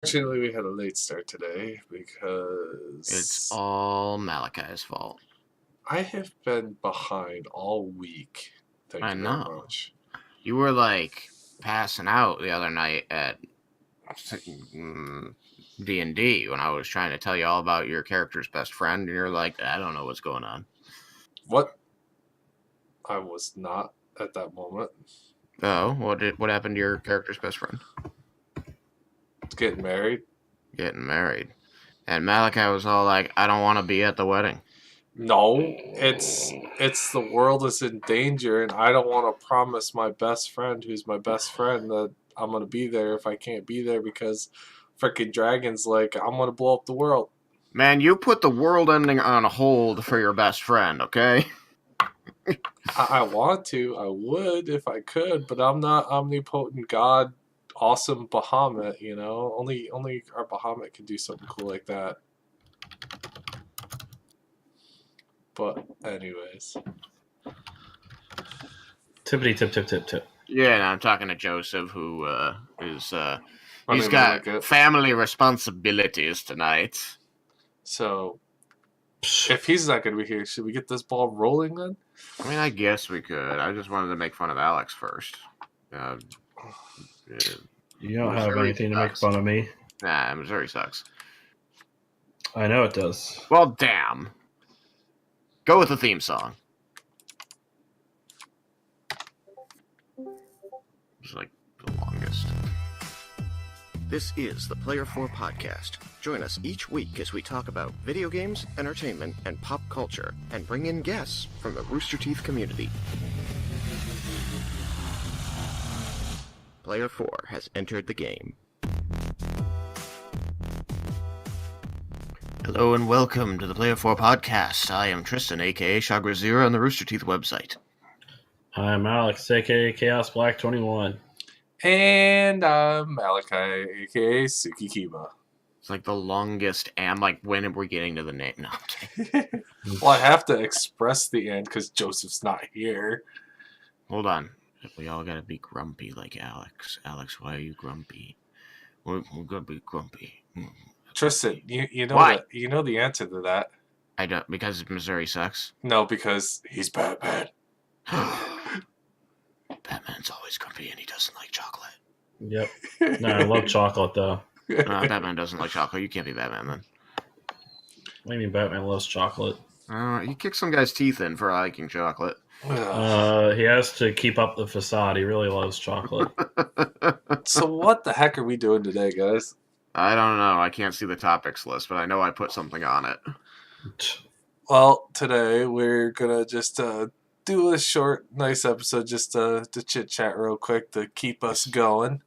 Fortunately, we had a late start today It's because all Malachi's fault. I have been behind all week. Thank I you very know. much. You were like passing out the other night at D&D when I was trying to tell you all about your character's best friend, and you're like, I don't know what's going on. What? I was not at that moment. Oh, what happened to your character's best friend? Getting married? Getting married. And Malachi was all like, I don't want to be at the wedding. No, it's the world is in danger, and I don't want to promise my best friend, who's my best friend, that I'm gonna be there if I can't be there because freaking dragons like I'm gonna blow up the world. Man, you put the world ending on hold for your best friend, okay? I want to. I would if I could, but I'm not omnipotent God, awesome Bahamut. Only our Bahamut can do something cool like that. But anyways, Tippity tip tip tip tip. Yeah, and I'm talking to Joseph, who is he's running got like family responsibilities tonight. so if he's not gonna be here, should we get this ball rolling then? I mean, I guess we could. I just wanted to make fun of Alex first. You don't have Missouri anything to make sucks. fun of me. Nah, Missouri sucks. I know it does. Well, damn. Go with the theme song. It's like the longest. This is the Player 4 Podcast. Join us each week as we talk about video games, entertainment, and pop culture, and bring in guests from the Rooster Teeth community. Player 4 has entered the game. Hello and welcome to the Player 4 Podcast. I am Tristan, aka Chagra Zero, on the Rooster Teeth website. I'm Alex, aka Chaos Black 21. And I'm Malachi, aka Suki Kiba. It's like the longest, and like when are we getting to the name? No. Well, I have to express the end because Joseph's not here. Hold on. We all gotta be grumpy like Alex. Alex, why are you grumpy? We're gonna be grumpy. Tristan, you know Why? you know the answer to that. I don't, because Missouri sucks. No, because he's Batman. Batman's always grumpy and he doesn't like chocolate. Yep. No, I love chocolate, though. Batman doesn't like chocolate. You can't be Batman then. What do you mean Batman loves chocolate? You kick some guy's teeth in for liking chocolate. He has to keep up the facade. He really loves chocolate. So what the heck are we doing today, guys? I don't know. I can't see the topics list, but I know I put something on it. Well, today we're gonna just do a short, nice episode just to chit chat real quick to keep us going.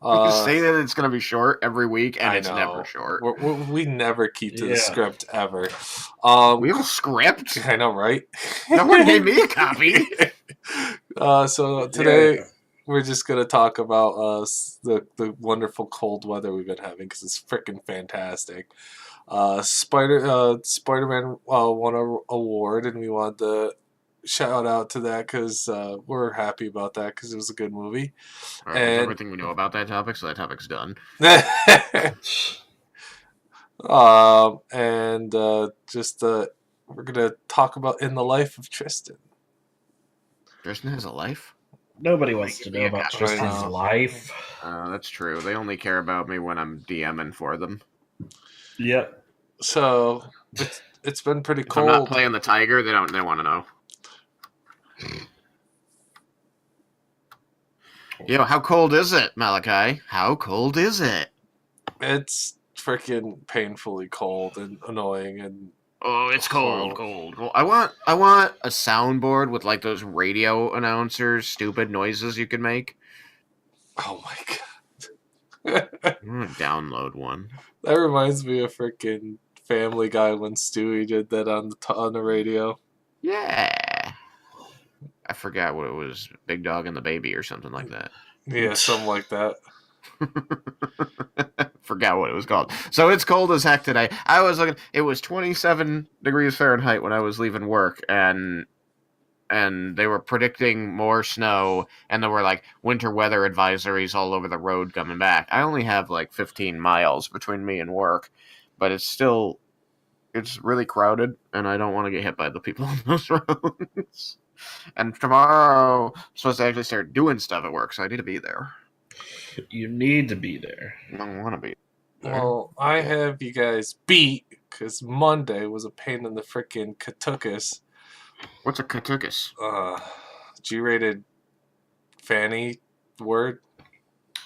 You say that it's going to be short every week, and it's never short. We never keep to the script ever. We have a script? I know, right? No one gave me a copy. So today we're just going to talk about the wonderful cold weather we've been having because it's freaking fantastic. Spider-Man won an award, and we wanted to shout out to that because we're happy about that because it was a good movie. All right, and everything we know about that topic, so that topic's done. We're gonna talk about in the life of Tristan. Tristan has a life? Nobody wants to know about Tristan's life. That's true. They only care about me when I'm DMing for them. Yep. So it's been pretty cold. If I'm not playing the Tiger, they want to know. Yo, how cold is it, Malachi? How cold is it? It's freaking painfully cold and annoying and it's cold. Well, I want a soundboard with like those radio announcers, stupid noises you can make. Oh my god! I'm gonna download one. That reminds me of freaking Family Guy when Stewie did that on the radio. Yeah. I forgot what it was, Big Dog and the Baby or something like that. Yeah, something like that. Forgot what it was called. So it's cold as heck today. I was looking, it was 27 degrees Fahrenheit when I was leaving work, and and they were predicting more snow, and there were like winter weather advisories all over the road coming back. I only have like 15 miles between me and work, but it's really crowded, and I don't want to get hit by the people on those roads. And tomorrow, I'm supposed to actually start doing stuff at work, so I need to be there. You need to be there. I don't want to be there. Well, I have you guys beat because Monday was a pain in the frickin' katukas. What's a katukas? G-rated fanny word.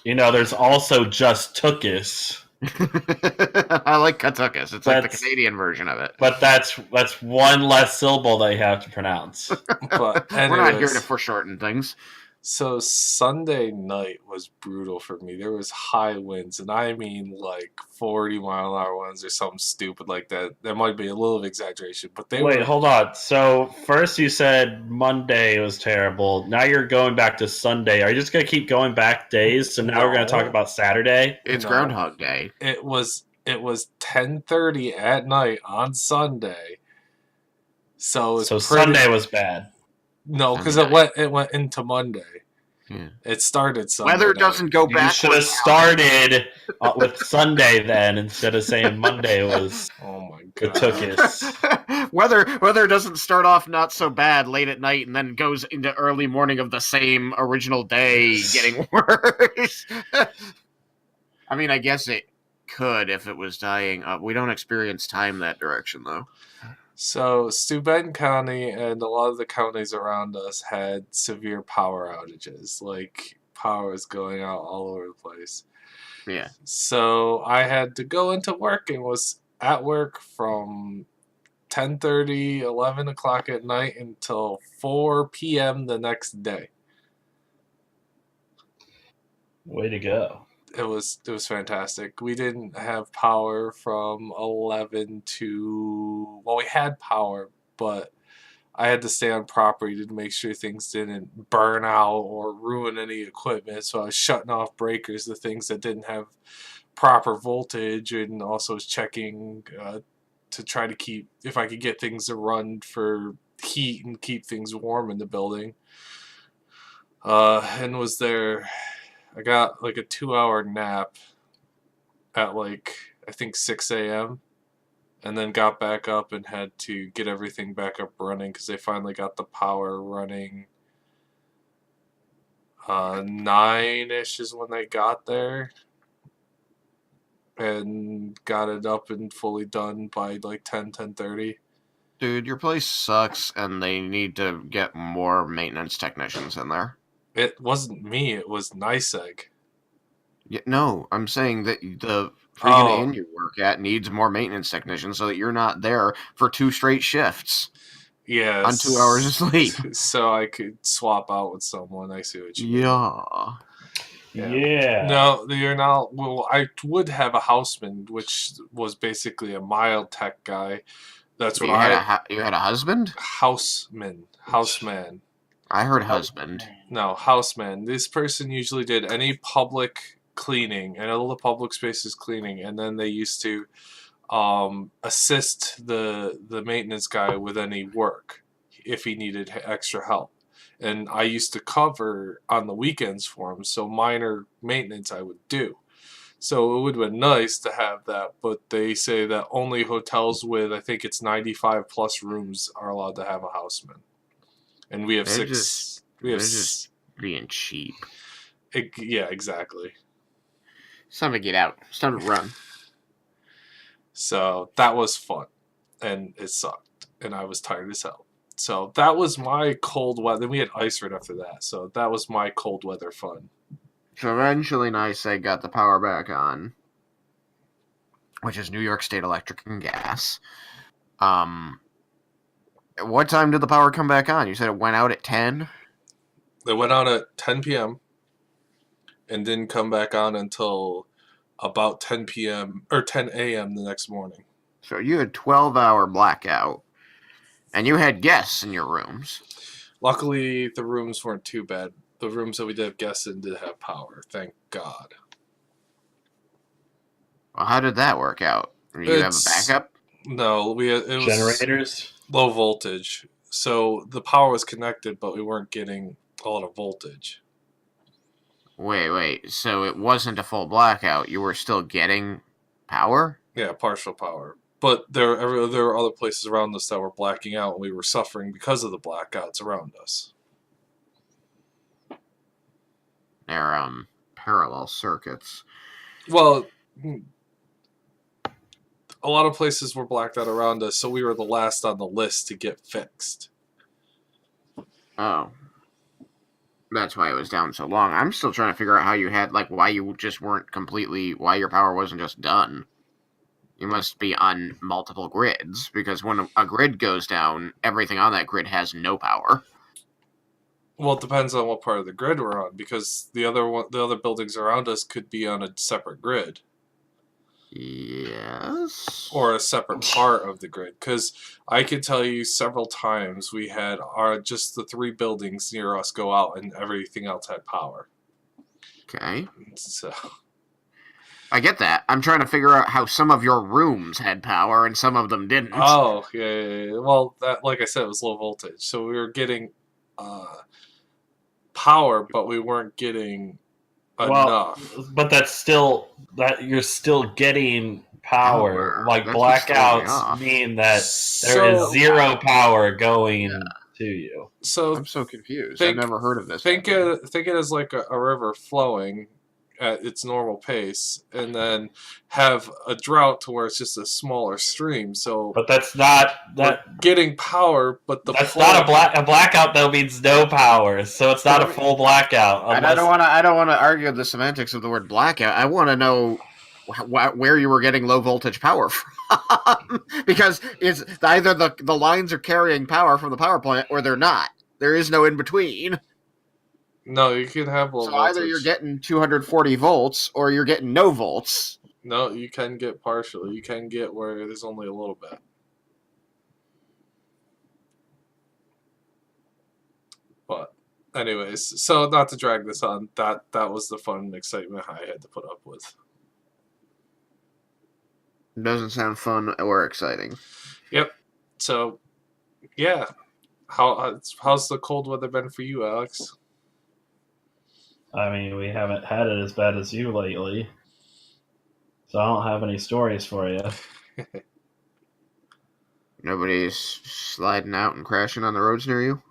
There's also just Tookus. I like katukas. It's like the Canadian version of it. But that's one less syllable that you have to pronounce. But anyways, we're not here to foreshorten things. So Sunday night was brutal for me. There was high winds, and I mean like 40-mile-an-hour winds or something stupid like that. That might be a little of exaggeration, but hold on. So first you said Monday was terrible. Now you're going back to Sunday. Are you just going to keep going back days? So now we're going to talk about Saturday? It's Groundhog Day. It was 10:30 at night on Sunday. So Sunday was bad. No, because it went into Monday. Yeah. It started Sunday. Weather doesn't go back. You should have started with Sunday then instead of saying Monday was. Oh my god! Tookus. Weather doesn't start off not so bad late at night and then goes into early morning of the same original day, getting worse. I mean, I guess it could if it was dying up. We don't experience time that direction though. So, Steuben County and a lot of the counties around us had severe power outages. Like, power is going out all over the place. Yeah. So, I had to go into work and was at work from 10:30, 11 o'clock at night until 4 p.m. the next day. Way to go. It was fantastic. We didn't have power from 11 to... Well, we had power, but I had to stay on property to make sure things didn't burn out or ruin any equipment. So I was shutting off breakers, the things that didn't have proper voltage, and also was checking to try to keep... If I could get things to run for heat and keep things warm in the building. And was there... I got like a 2-hour nap at like, I think 6 a.m. and then got back up and had to get everything back up running because they finally got the power running. 9-ish is when they got there and got it up and fully done by like 10:30. Dude, your place sucks and they need to get more maintenance technicians in there. It wasn't me, it was NYSEG. Yeah, no, I'm saying that the freaking inn you work at needs more maintenance technicians so that you're not there for 2 straight shifts. Yeah. On 2 hours of sleep. So I could swap out with someone. I see what you mean. Yeah. No, you're not. Well, I would have a houseman, which was basically a mild tech guy. That's what you had a husband? Houseman. I heard husband. No, houseman. This person usually did any public cleaning and all the public spaces cleaning, and then they used to assist the maintenance guy with any work if he needed extra help. And I used to cover on the weekends for him, so minor maintenance I would do. So it would have been nice to have that, but they say that only hotels with, I think it's 95 plus rooms are allowed to have a houseman. And we have They're 6. They're just being cheap. Yeah, exactly. It's time to get out. It's time to run. So that was fun. And it sucked. And I was tired as hell. So that was my cold weather. Then we had ice right after that. So that was my cold weather fun. So eventually NYSEG got the power back on, which is New York State Electric and Gas. What time did the power come back on? You said it went out at 10? It went out at 10 p.m. and didn't come back on until about 10 p.m. or 10 a.m. the next morning. So you had 12-hour blackout, and you had guests in your rooms. Luckily, the rooms weren't too bad. The rooms that we did have guests in did have power, thank God. Well, how did that work out? Did you have a backup? No, it was generators, low voltage. So the power was connected, but we weren't getting a lot of voltage. Wait. So it wasn't a full blackout. You were still getting power? Yeah, partial power. But there were other places around us that were blacking out, and we were suffering because of the blackouts around us. They're parallel circuits. Well, a lot of places were blacked out around us, so we were the last on the list to get fixed. Oh. That's why it was down so long. I'm still trying to figure out how you had, like, why you just weren't completely, why your power wasn't just done. You must be on multiple grids, because when a grid goes down, everything on that grid has no power. Well, it depends on what part of the grid we're on, because the other buildings around us could be on a separate grid. Yes. Or a separate part of the grid. Because I can tell you several times we had just the 3 buildings near us go out and everything else had power. Okay. So I get that. I'm trying to figure out how some of your rooms had power and some of them didn't. Oh, yeah. Well, that, like I said, it was low voltage. So we were getting power, but we weren't getting enough. But that's still that you're still getting power. Like That keeps throwing me blackouts off. mean that there is zero power going to you. So I'm so confused. I've never heard of this. Think it as like a river flowing at its normal pace, and then have a drought to where it's just a smaller stream. So, But that's not we're getting power, but that's not a blackout though means no power, so it's not a full blackout. And I don't want to argue the semantics of the word blackout. I want to know where you were getting low voltage power from, because it's either the lines are carrying power from the power plant or they're not. There is no in between. No, you can have low so voltage. Either you're getting 240 volts or you're getting no volts. No, you can get partial. You can get where there's only a little bit. But anyways, so not to drag this on, that was the fun and excitement I had to put up with. Doesn't sound fun or exciting. Yep. So, yeah. How's the cold weather been for you, Alex? I mean, we haven't had it as bad as you lately, so I don't have any stories for you. Nobody's sliding out and crashing on the roads near you?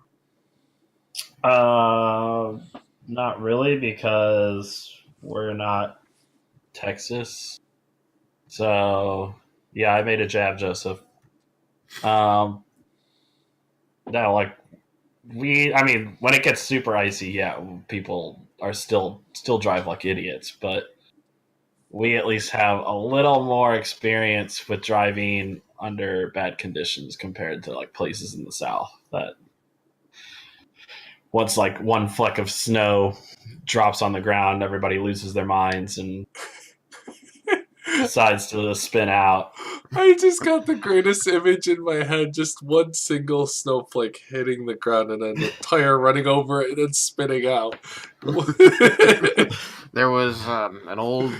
Not really, because we're not Texas. So, yeah, I made a jab, Joseph. No, like when it gets super icy, yeah, people are still drive like idiots, but we at least have a little more experience with driving under bad conditions compared to like places in the South that once like one fleck of snow drops on the ground, everybody loses their minds and decides to spin out. I just got the greatest image in my head, just one single snowflake hitting the ground and then the tire running over it and then spinning out. There was an old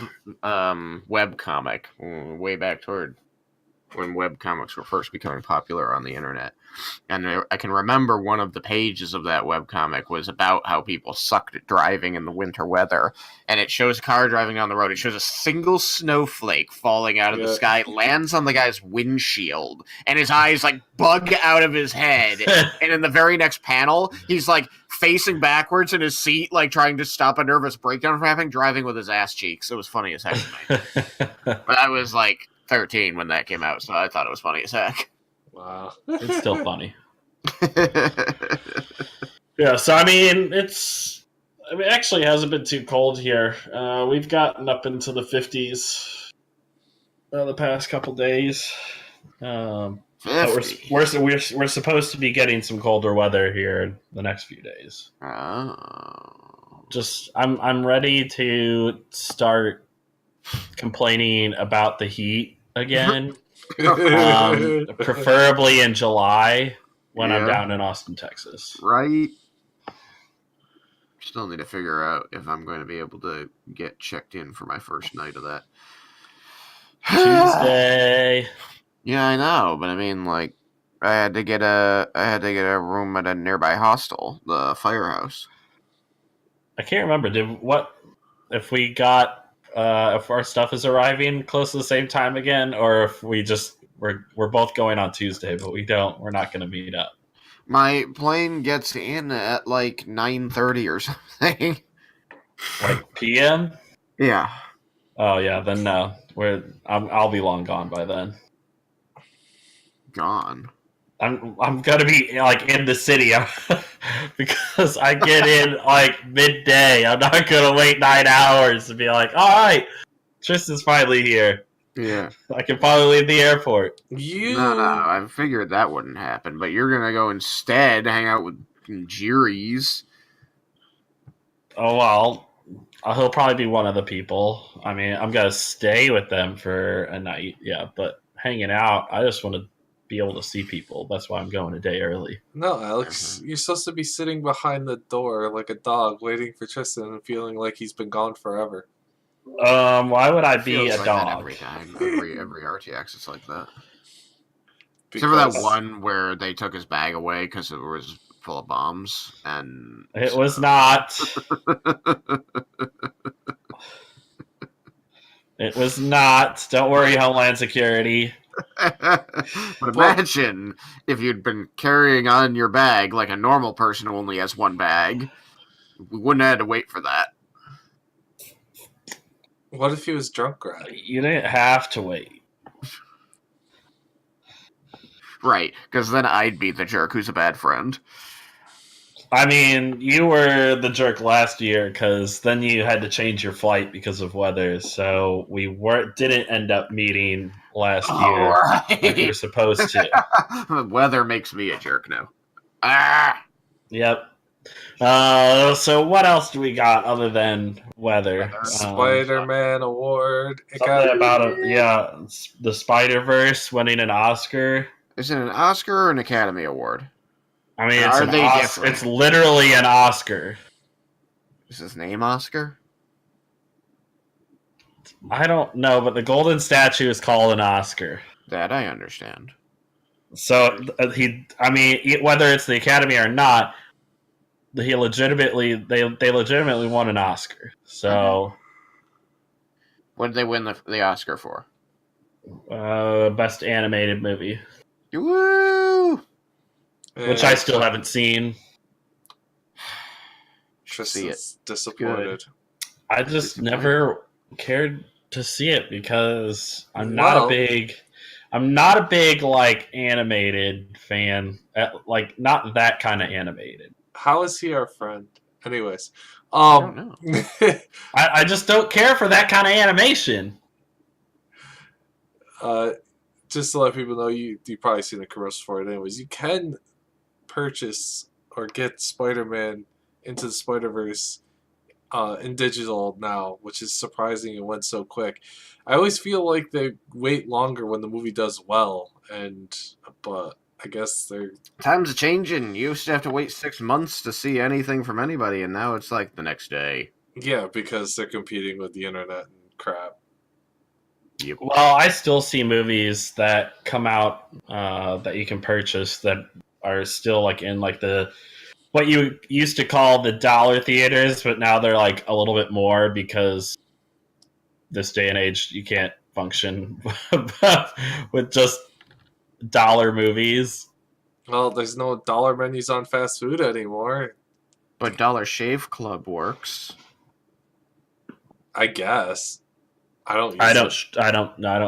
web comic way back toward when web comics were first becoming popular on the internet. And I can remember one of the pages of that webcomic was about how people sucked at driving in the winter weather. And it shows a car driving down the road. It shows a single snowflake falling out of the sky, lands on the guy's windshield, and his eyes like bug out of his head. And in the very next panel, he's like facing backwards in his seat, like trying to stop a nervous breakdown from happening, driving with his ass cheeks. It was funny as heck to me. But I was like 13 when that came out, so I thought it was funny as heck. Wow. It's still funny. Yeah, so I mean, it actually hasn't been too cold here. We've gotten up into the 50s the past couple days. But we're supposed to be getting some colder weather here in the next few days. Just I'm ready to start complaining about the heat again. Preferably in July when I'm down in Austin, Texas. Right. Still need to figure out if I'm going to be able to get checked in for my first night of that. Tuesday. Yeah, I know, but I mean, like, I had to get a room at a nearby hostel, the Firehouse. I can't remember. If our stuff is arriving close to the same time again, or if we're both going on Tuesday, but we're not going to meet up. My plane gets in at like 9:30 or something. Like PM? Yeah. Oh yeah, then no. I'll be long gone by then. Gone. I'm gonna be like in the city because I get in like midday. I'm not gonna wait 9 hours to be like, all right, Tristan's finally here. Yeah. I can probably leave the airport. No, I figured that wouldn't happen, but you're gonna go instead hang out with Jerry's. Oh well, he'll probably be one of the people. I mean, I'm gonna stay with them for a night, yeah, but hanging out, I just want to be able to see people. That's why I'm going a day early. No, Alex, you're supposed to be sitting behind the door like a dog, waiting for Tristan and feeling like he's been gone forever. Why would I be Feels a like dog? that every time, every RTX, it's like that. Except for that one where they took his bag away because it was full of bombs, and it was not. It was not. Don't worry, Homeland Security. But imagine if you'd been carrying on your bag like a normal person who only has one bag. We wouldn't have had to wait for that. What if he was drunk, Rat? You didn't have to wait. Right, because then I'd be the jerk who's a bad friend. I mean, you were the jerk last year because then you had to change your flight because of weather. So we didn't end up meeting last year like we were supposed to. The weather makes me a jerk now. Ah! Yep. So what else do we got other than weather? Spider-Man award. Something about the Spider-Verse winning an Oscar. Is it an Oscar or an Academy Award? I mean, it's literally an Oscar. Is his name Oscar? I don't know, but the golden statue is called an Oscar. That I understand. So whether it's the Academy or not, they legitimately won an Oscar. So, what did they win the Oscar for? Best animated movie. Woo! Which I still haven't seen. Tristan's disappointed. I just never cared to see it because I'm not a big like animated fan. Like not that kind of animated. How is he our friend? Anyways, I don't know. I just don't care for that kind of animation. Just to let people know, you probably seen the commercial for it. Anyways, you can purchase or get Spider-Man Into the Spider-Verse in digital now, which is surprising it went so quick. I always feel like they wait longer when the movie does well, but I guess they're... Times are changing. You used to have to wait 6 months to see anything from anybody, and now it's like the next day. Yeah, because they're competing with the internet and crap. Yep. Well, I still see movies that come out that you can purchase that are still like in like what you used to call the dollar theaters, but now they're like a little bit more because this day and age you can't function with just dollar movies. Well, there's no dollar menus on fast food anymore. But Dollar Shave Club works. I guess. I don't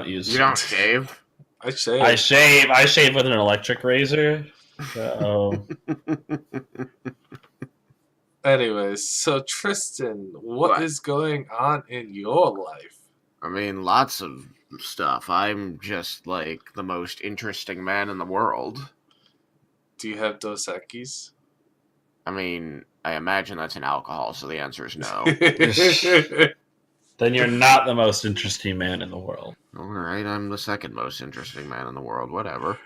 use You don't shave? I shave. I shave with an electric razor. So. Anyways, so Tristan, what is going on in your life? I mean, lots of stuff. I'm just like the most interesting man in the world. Do you have Dos Equis? I mean, I imagine that's an alcohol, so the answer is no. Then you're not the most interesting man in the world. Alright, I'm the second most interesting man in the world, whatever.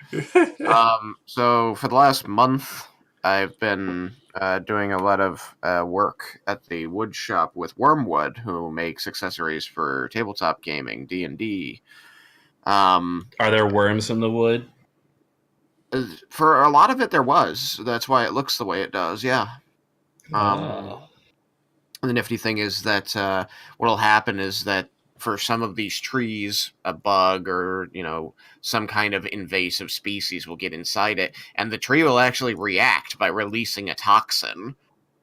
So for the last month, I've been doing a lot of work at the wood shop with Wormwood, who makes accessories for tabletop gaming, D&D. Are there worms in the wood? For a lot of it, there was. That's why it looks the way it does. Yeah. Oh. The nifty thing is that what'll happen is that for some of these trees, a bug or some kind of invasive species will get inside it, and the tree will actually react by releasing a toxin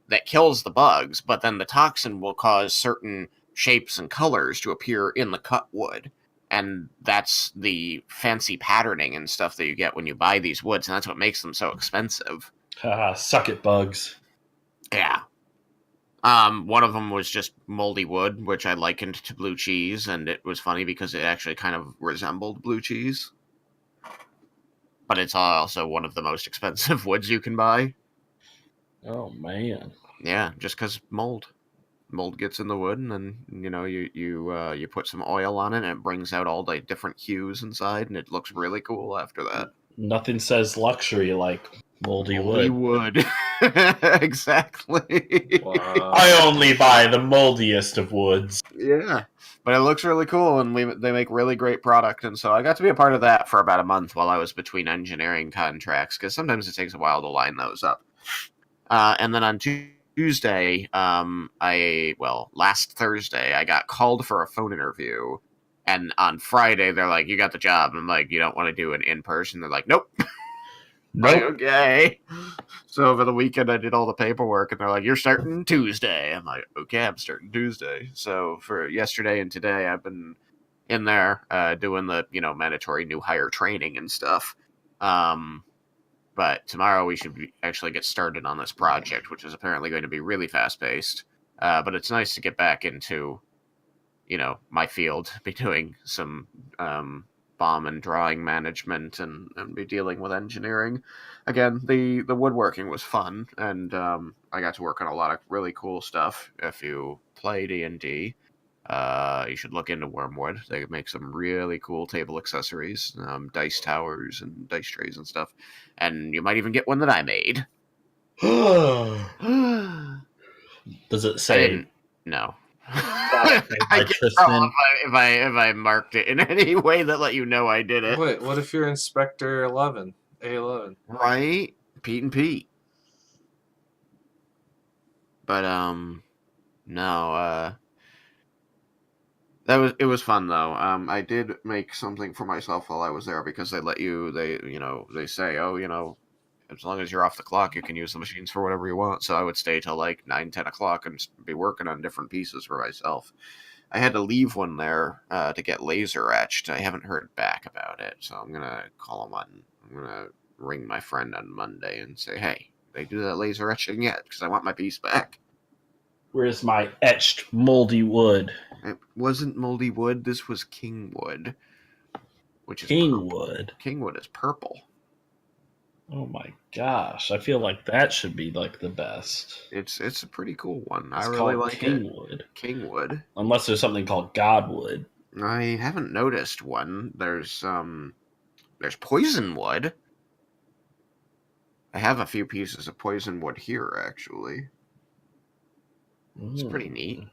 that kills the bugs. But then the toxin will cause certain shapes and colors to appear in the cut wood. And that's the fancy patterning and stuff that you get when you buy these woods, and that's what makes them so expensive. Haha, suck it, bugs. Yeah. One of them was just moldy wood, which I likened to blue cheese, and it was funny because it actually kind of resembled blue cheese. But it's also one of the most expensive woods you can buy. Oh man. Yeah, just because mold gets in the wood, and then you put some oil on it, and it brings out all the different hues inside, and it looks really cool after that. Nothing says luxury like moldy wood. Exactly. Wow. I only buy the moldiest of woods. Yeah, but it looks really cool, and they make really great product, and so I got to be a part of that for about a month while I was between engineering contracts, because sometimes it takes a while to line those up. And then on Tuesday, last Thursday, I got called for a phone interview, and on Friday, they're like, "You got the job." And I'm like, "You don't want to do an in-person?" They're like, "Nope." Like, okay. So over the weekend, I did all the paperwork, and they're like, "You're starting Tuesday." I'm like, "Okay, I'm starting Tuesday." So for yesterday and today, I've been in there doing the mandatory new hire training and stuff. But tomorrow we should actually get started on this project, which is apparently going to be really fast paced. But it's nice to get back into my field, be doing some bomb and drawing management, and be dealing with engineering. Again, the woodworking was fun, and I got to work on a lot of really cool stuff. If you play D&D, you should look into Wormwood. They make some really cool table accessories, dice towers and dice trays and stuff. And you might even get one that I made. Does it I say didn't. No. by I can Tristan? tell if I marked it in any way that let you know I did it. Wait, what if you're Inspector 11? A11? Right? Pete and Pete. But no, it was fun though. I did make something for myself while I was there, because they say, "Oh, as long as you're off the clock, you can use the machines for whatever you want." So I would stay till like 9-10 o'clock and be working on different pieces for myself. I had to leave one there to get laser etched. I haven't heard back about it, so I'm gonna call them on. I'm gonna ring my friend on Monday and say, "Hey, they do that laser etching yet? Because I want my piece back." Where's my etched moldy wood? It wasn't moldy wood. This was kingwood, which is Kingwood. Kingwood is purple. Oh my gosh! I feel like that should be like the best. It's a pretty cool one. It's I really called like Kingwood. it. Kingwood. Unless there's something called Godwood. I haven't noticed one. There's poisonwood. I have a few pieces of poisonwood here, actually. It's pretty neat.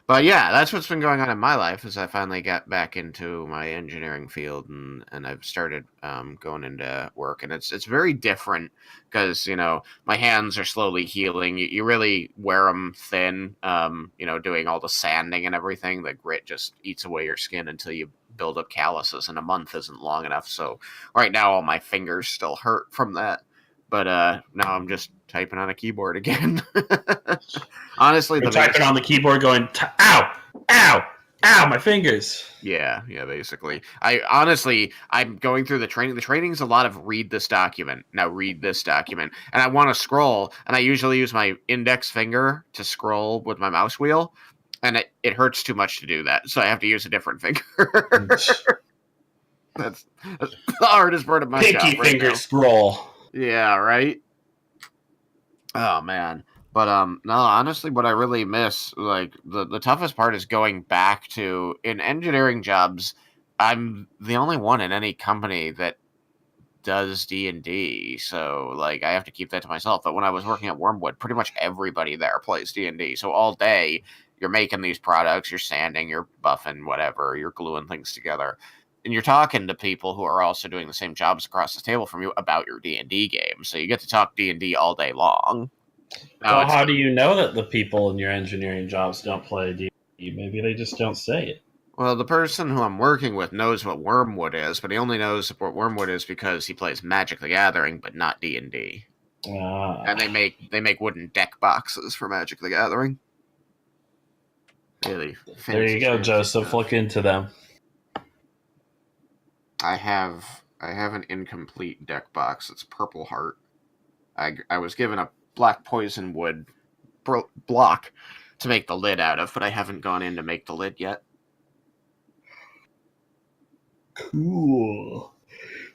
But yeah, that's what's been going on in my life, is I finally got back into my engineering field, and I've started going into work, and it's very different because my hands are slowly healing. You really wear them thin, doing all the sanding and everything. The grit just eats away your skin until you build up calluses, and a month isn't long enough. So right now, all my fingers still hurt from that. But now I'm just typing on a keyboard again. Honestly, You're typing on the keyboard going, ow, ow, ow, my fingers. Yeah, basically. I'm going through the training. The training's a lot of read this document. Now read this document. And I want to scroll, and I usually use my index finger to scroll with my mouse wheel, and it hurts too much to do that, so I have to use a different finger. That's the hardest part of my job. Pinky finger scroll. Yeah, right? Oh, man. But, no, honestly, what I really miss, like, the toughest part is going back to, in engineering jobs, I'm the only one in any company that does D&D, so, like, I have to keep that to myself. But when I was working at Wormwood, pretty much everybody there plays D&D, so all day, you're making these products, you're sanding, you're buffing, whatever, you're gluing things together. you're talking to people who are also doing the same jobs across the table from you about your D&D game. So you get to talk D&D all day long. Now, Well, how do you know that the people in your engineering jobs don't play D&D? Maybe they just don't say it. Well, the person who I'm working with knows what Wormwood is, but he only knows what Wormwood is because he plays Magic the Gathering, but not D&D. And they make wooden deck boxes for Magic the Gathering. Really fancy. There you go, Joseph. Stuff. Look into them. I have an incomplete deck box. It's Purple Heart. I was given a black poison wood block to make the lid out of, but I haven't gone in to make the lid yet. Cool.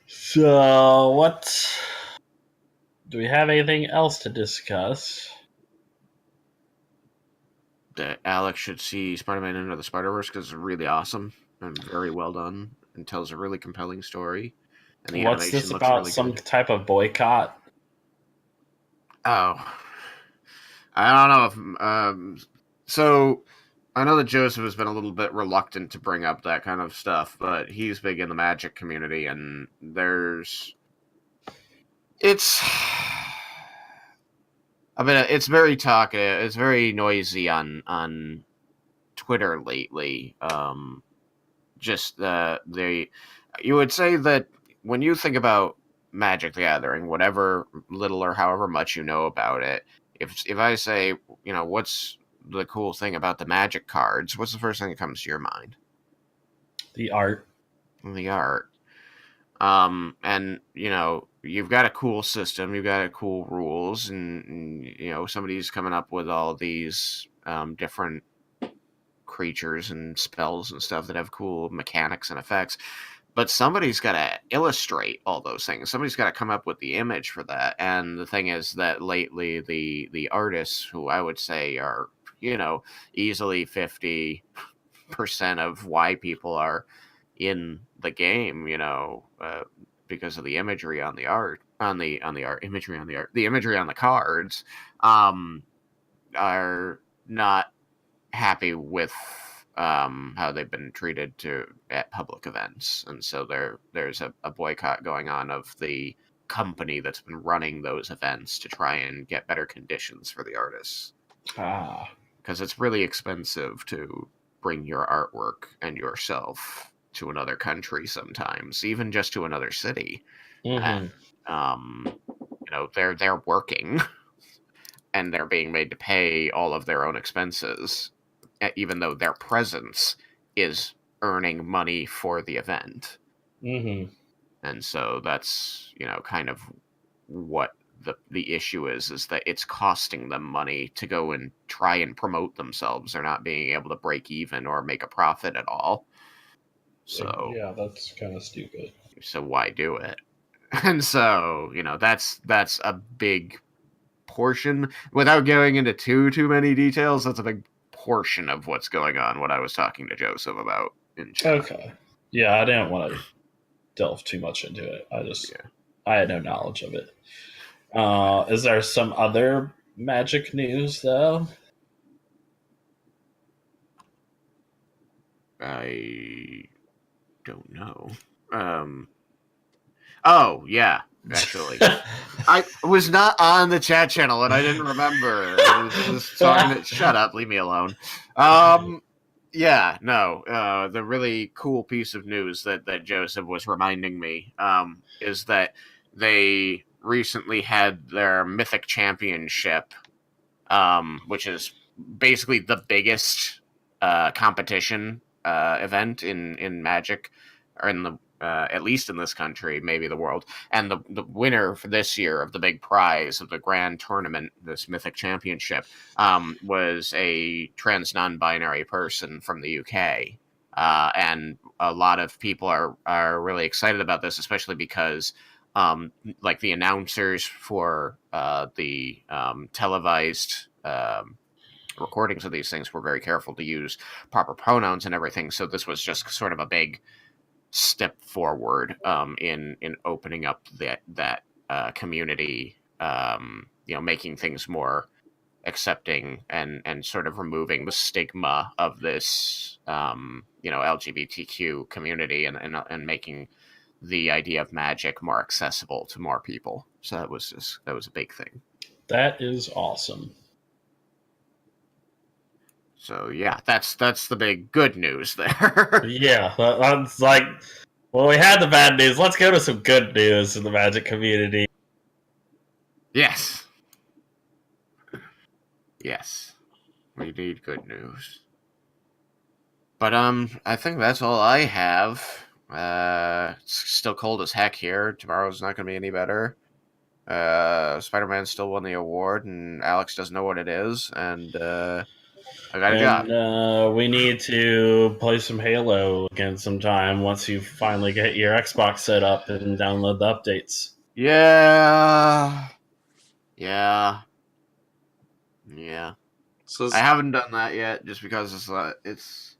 So, what... Do we have anything else to discuss? That Alex should see Spider-Man Into the Spider-Verse because it's really awesome and very well done and tells a really compelling story. And the What's this animation looks about? really Some good. type of boycott? Oh, I don't know if so. I know that Joseph has been a little bit reluctant to bring up that kind of stuff, but he's big in the Magic community, and it's very talkative. It's very noisy on Twitter lately. You would say that when you think about Magic the Gathering, whatever little or however much you know about it, if I say, what's the cool thing about the Magic cards, what's the first thing that comes to your mind? The art. The art. And you've got a cool system, you've got cool rules, and somebody's coming up with all these different creatures and spells and stuff that have cool mechanics and effects. But somebody's got to illustrate all those things. Somebody's got to come up with the image for that. And the thing is that lately the artists, who I would say are, easily 50% of why people are in the game, because of the imagery on the art, the imagery on the cards, are not happy with how they've been treated at public events, and so there's a boycott going on of the company that's been running those events to try and get better conditions for the artists. Because it's really expensive to bring your artwork and yourself to another country sometimes, even just to another city. Mm-hmm. And, they're working and they're being made to pay all of their own expenses, even though their presence is earning money for the event. Mm-hmm. And so that's, kind of what the issue is that it's costing them money to go and try and promote themselves. They're not being able to break even or make a profit at all. So yeah, that's kind of stupid. So why do it? And so, that's a big portion. Without going into too many details, that's a big portion of what's going on, what I was talking to Joseph about in chat. Okay. Yeah, I didn't want to delve too much into it. I had no knowledge of it. Is there some other Magic news, though? I don't know. Oh, yeah, actually. I was not on the chat channel, and I didn't remember. I was just talking to... Shut up, leave me alone. Yeah, no. The really cool piece of news that Joseph was reminding me is that they recently had their Mythic Championship, which is basically the biggest competition event in Magic, or in the at least in this country, maybe the world. And the winner for this year of the big prize of the grand tournament, this Mythic Championship, was a trans non-binary person from the UK. And a lot of people are really excited about this, especially because like the announcers for the televised recordings of these things were very careful to use proper pronouns and everything. So this was just sort of a big step forward in opening up that community, making things more accepting and sort of removing the stigma of this LGBTQ community and making the idea of magic more accessible to more people. So that was a big thing. That is awesome. So yeah, that's the big good news there. Yeah, that's like, well, we had the bad news. Let's go to some good news in the Magic community. Yes. Yes. We need good news. But I think that's all I have. It's still cold as heck here. Tomorrow's not going to be any better. Spider-Man still won the award, and Alex doesn't know what it is, and I got a job. We need to play some Halo again sometime once you finally get your Xbox set up and download the updates. Yeah. So I haven't done that yet, just because it's.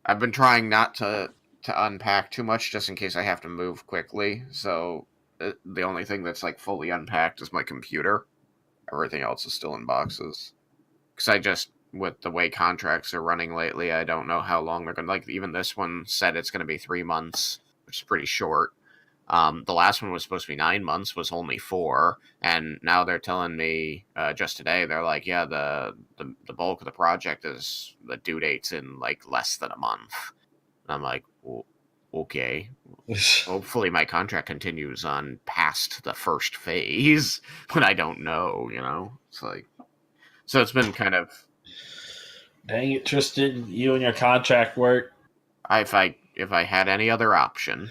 I've been trying not to unpack too much, just in case I have to move quickly. So the only thing that's like fully unpacked is my computer. Everything else is still in boxes. Because with the way contracts are running lately, I don't know how long they're gonna. Like, even this one said it's gonna be 3 months, which is pretty short. The last one was supposed to be 9 months, was only 4, and now they're telling me just today, they're like, yeah, the bulk of the project is the due date's in like less than a month. And I'm like, well, okay. Hopefully my contract continues on past the first phase, but I don't know, It's like, so it's been kind of. Dang it, Tristan! You and your contract work. If I had any other option.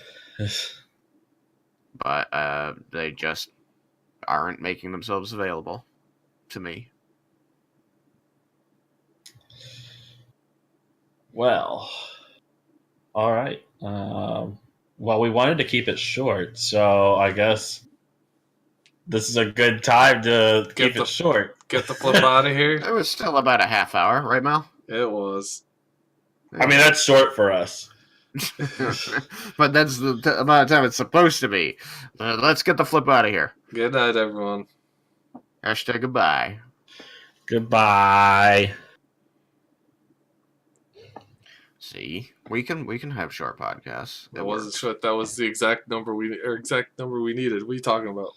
But they just aren't making themselves available to me. Well, all right. Well, we wanted to keep it short, so I guess this is a good time to keep it short. Get the flip out of here. It was still about a half hour, right, Mal? It was. I mean, that's short for us. But that's the amount of time it's supposed to be. Let's get the flip out of here. Good night, everyone. Hashtag goodbye. Goodbye. See, we can have short podcasts. That wasn't short. That was the exact number we needed. What are you talking about?